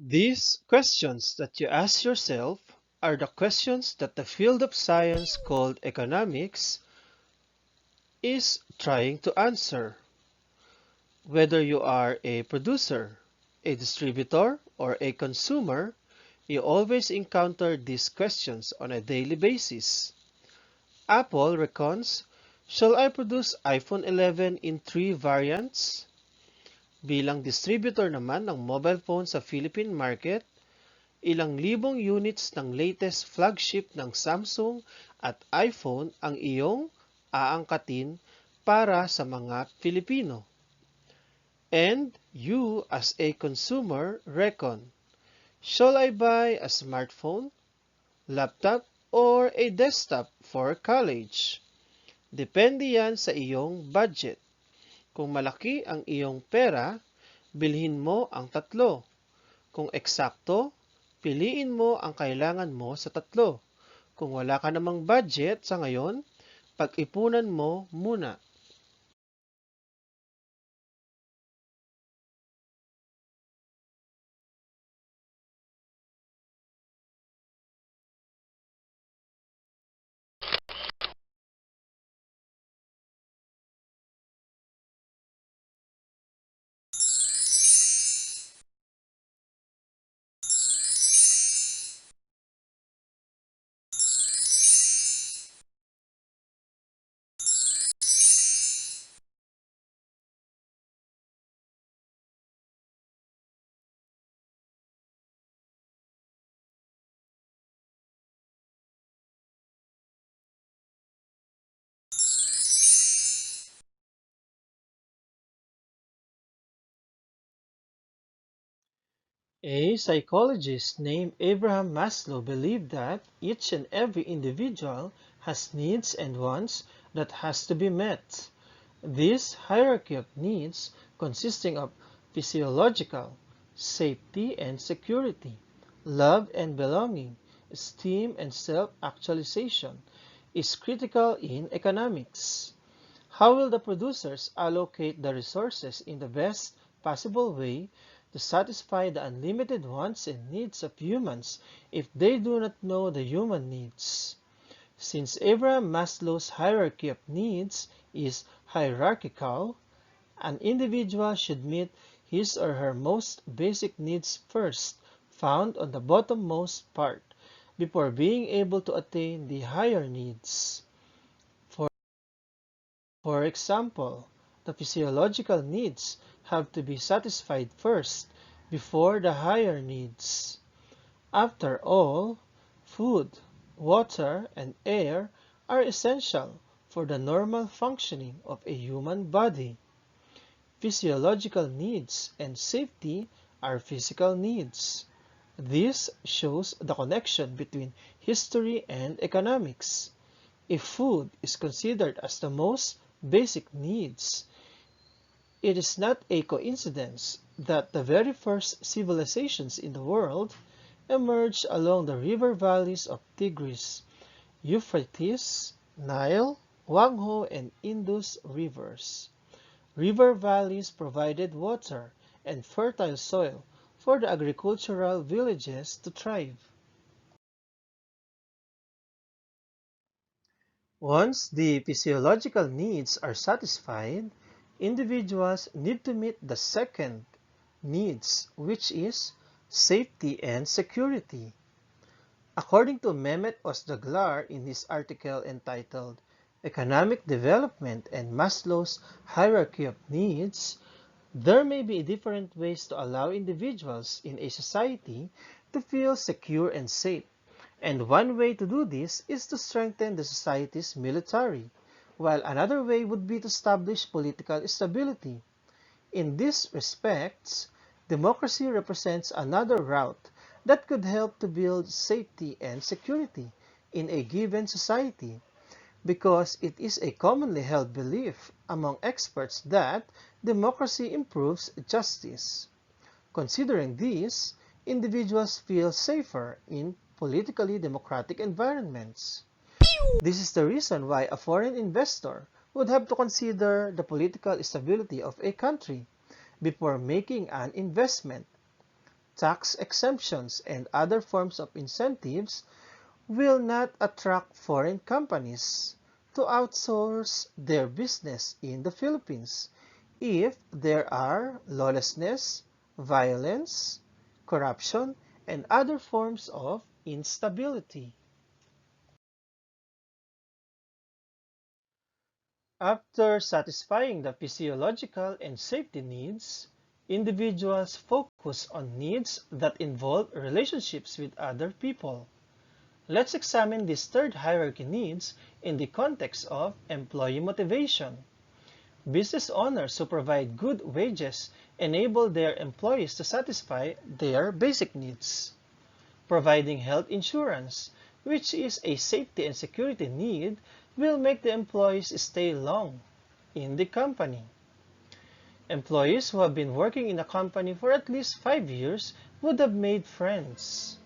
These questions that you ask yourself are the questions that the field of science called economics is trying to answer. Whether you are a producer, a distributor, or a consumer, you always encounter these questions on a daily basis. Apple reckons, shall I produce iPhone 11 in 3 variants? Bilang distributor naman ng mobile phone sa Philippine market, ilang libong units ng latest flagship ng Samsung at iPhone ang iyong aangkatin para sa mga Pilipino. And you as a consumer reckon, shall I buy a smartphone, laptop, or a desktop for college? Depende yan sa iyong budget. Kung malaki ang iyong pera, bilhin mo ang tatlo. Kung eksakto, piliin mo ang kailangan mo sa tatlo. Kung wala ka namang budget sa ngayon, pag-ipunan mo muna. A psychologist named Abraham Maslow believed that each and every individual has needs and wants that has to be met. This hierarchy of needs, consisting of physiological, safety and security, love and belonging, esteem and self-actualization, is critical in economics. How will the producers allocate the resources in the best possible way to satisfy the unlimited wants and needs of humans if they do not know the human needs? Since Abraham Maslow's hierarchy of needs is hierarchical, an individual should meet his or her most basic needs first, found on the bottommost part, before being able to attain the higher needs. For example, the physiological needs have to be satisfied first before the higher needs. After all, food, water, and air are essential for the normal functioning of a human body. Physiological needs and safety are physical needs. This shows the connection between history and economics. If food is considered as the most basic needs, it is not a coincidence that the very first civilizations in the world emerged along the river valleys of Tigris, Euphrates, Nile, Wangho, and Indus rivers. River valleys provided water and fertile soil for the agricultural villages to thrive. Once the physiological needs are satisfied, individuals need to meet the second needs, which is safety and security. According to Mehmet Ozdaglar in his article entitled Economic Development and Maslow's Hierarchy of Needs, there may be different ways to allow individuals in a society to feel secure and safe. And one way to do this is to strengthen the society's military, while another way would be to establish political stability. In these respects, democracy represents another route that could help to build safety and security in a given society, because it is a commonly held belief among experts that democracy improves justice. Considering this, individuals feel safer in politically democratic environments. This is the reason why a foreign investor would have to consider the political stability of a country before making an investment. Tax exemptions and other forms of incentives will not attract foreign companies to outsource their business in the Philippines if there are lawlessness, violence, corruption, and other forms of instability. After satisfying the physiological and safety needs, individuals focus on needs that involve relationships with other people. Let's examine this third hierarchy needs in the context of employee motivation. Business owners who provide good wages enable their employees to satisfy their basic needs. Providing health insurance, which is a safety and security need, will make the employees stay long in the company. Employees who have been working in a company for at least 5 years would have made friends.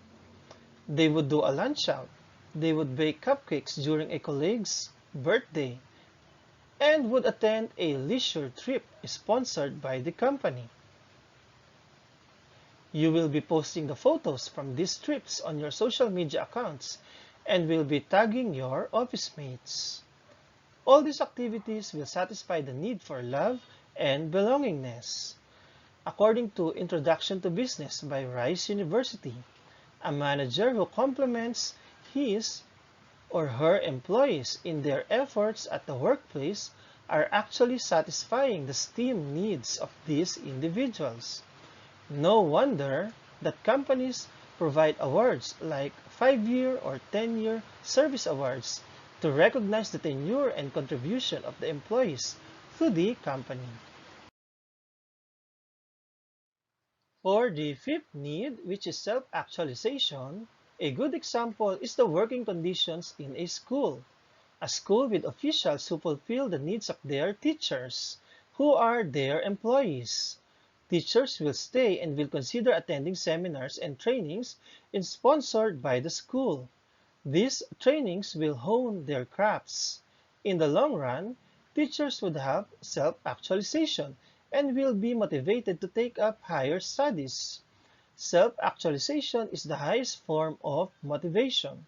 They would do a lunch out. They would bake cupcakes during a colleague's birthday and would attend a leisure trip sponsored by the company. You will be posting the photos from these trips on your social media accounts and will be tagging your office mates. All these activities will satisfy the need for love and belongingness. According to Introduction to Business by Rice University, a manager who compliments his or her employees in their efforts at the workplace are actually satisfying the esteem needs of these individuals. No wonder that companies provide awards like 5-year or 10-year service awards to recognize the tenure and contribution of the employees to the company. For the fifth need, which is self-actualization, a good example is the working conditions in a school. A school with officials who fulfill the needs of their teachers, who are their employees. Teachers will stay and will consider attending seminars and trainings sponsored by the school. These trainings will hone their crafts. In the long run, teachers would have self-actualization and will be motivated to take up higher studies. Self-actualization is the highest form of motivation.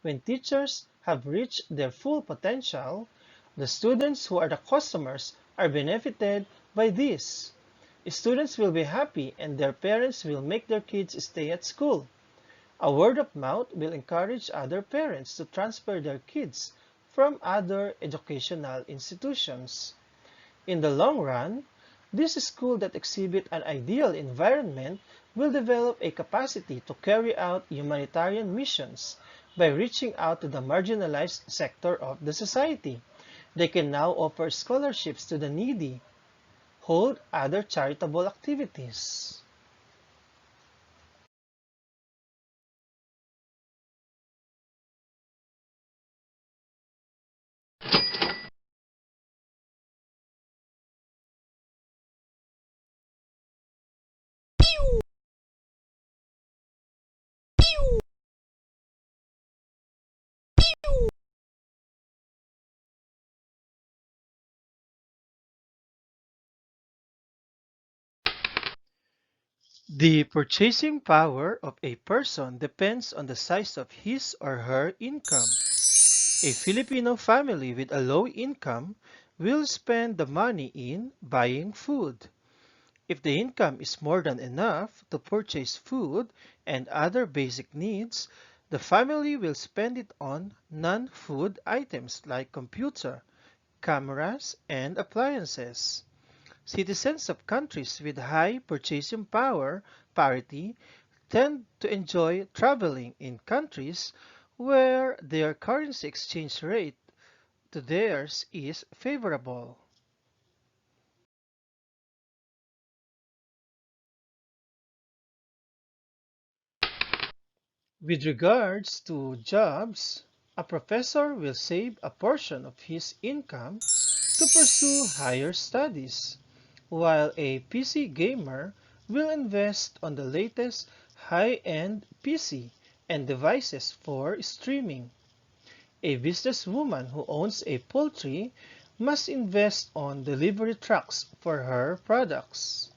When teachers have reached their full potential, the students who are the customers are benefited by this. Students will be happy and their parents will make their kids stay at school. A word of mouth will encourage other parents to transfer their kids from other educational institutions. In the long run, this school that exhibit an ideal environment will develop a capacity to carry out humanitarian missions by reaching out to the marginalized sector of the society. They can now offer scholarships to the needy, hold other charitable activities. The purchasing power of a person depends on the size of his or her income. A Filipino family with a low income will spend the money in buying food. If the income is more than enough to purchase food and other basic needs, the family will spend it on non-food items like computer, cameras, and appliances. Citizens of countries with high purchasing power parity tend to enjoy traveling in countries where their currency exchange rate to theirs is favorable. With regards to jobs, a professor will save a portion of his income to pursue higher studies, while a PC gamer will invest on the latest high-end PC and devices for streaming. A businesswoman who owns a poultry must invest on delivery trucks for her products.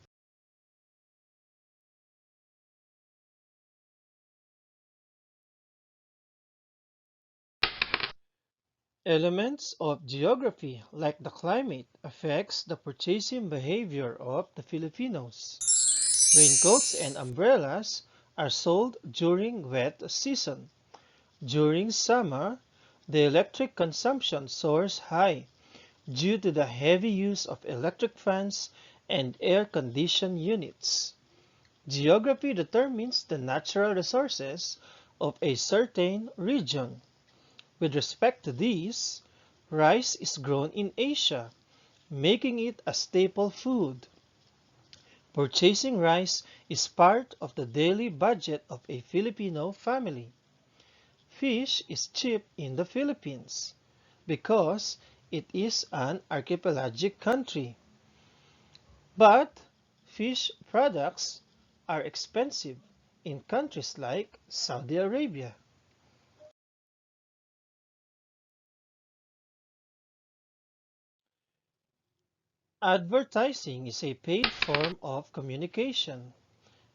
Elements of geography, like the climate, affects the purchasing behavior of the Filipinos. Raincoats and umbrellas are sold during wet season. During summer, the electric consumption soars high due to the heavy use of electric fans and air-conditioned units. Geography determines the natural resources of a certain region. With respect to these, rice is grown in Asia, making it a staple food. Purchasing rice is part of the daily budget of a Filipino family. Fish is cheap in the Philippines because it is an archipelagic country. But fish products are expensive in countries like Saudi Arabia. Advertising is a paid form of communication.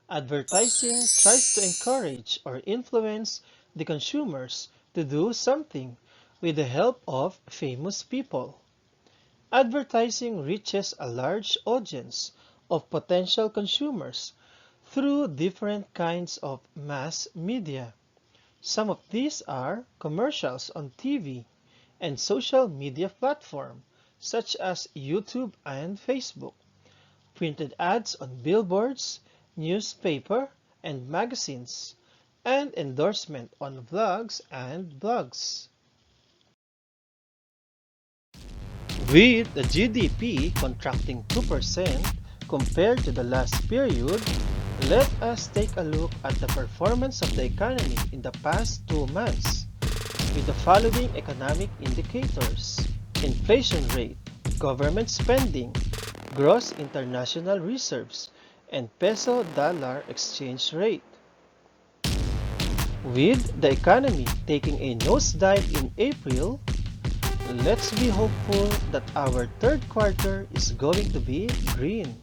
Advertising tries to encourage or influence the consumers to do something with the help of famous people. Advertising reaches a large audience of potential consumers through different kinds of mass media. Some of these are commercials on TV and social media platforms such as YouTube and Facebook, printed ads on billboards, newspaper and magazines, and endorsement on vlogs and blogs. With the GDP contracting 2% compared to the last period, let us take a look at the performance of the economy in the past 2 months with the following economic indicators: inflation rate, government spending, gross international reserves, and peso-dollar exchange rate. With the economy taking a nosedive in April, let's be hopeful that our third quarter is going to be green.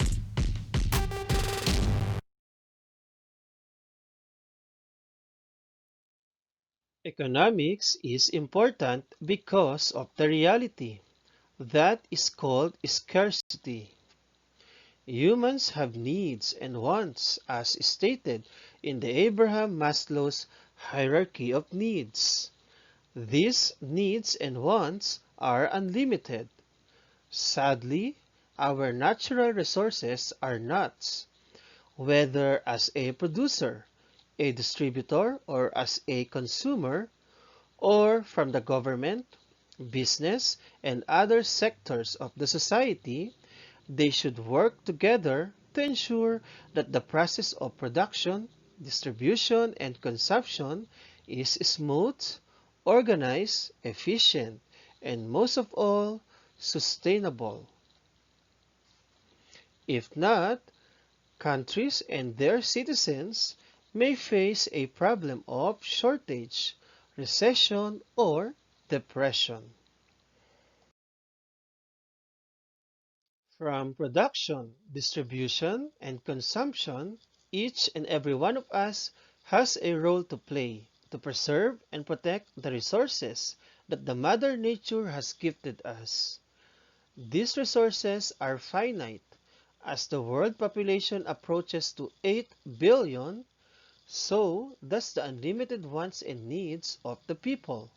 Economics is important because of the reality that is called scarcity. Humans have needs and wants as stated in the Abraham Maslow's hierarchy of needs. These needs and wants are unlimited. Sadly, our natural resources are not, whether as a producer, a distributor, or as a consumer, or from the government, business, and other sectors of the society. They should work together to ensure that the process of production, distribution, and consumption is smooth, organized, efficient, and most of all, sustainable. If not, countries and their citizens may face a problem of shortage, recession, or depression. From production, distribution, and consumption, each and every one of us has a role to play to preserve and protect the resources that the Mother Nature has gifted us. These resources are finite. As the world population approaches to 8 billion, so does the unlimited wants and needs of the people.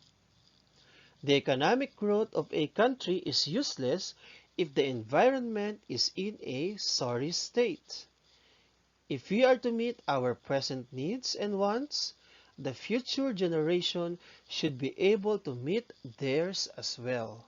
The economic growth of a country is useless if the environment is in a sorry state. If we are to meet our present needs and wants, the future generation should be able to meet theirs as well.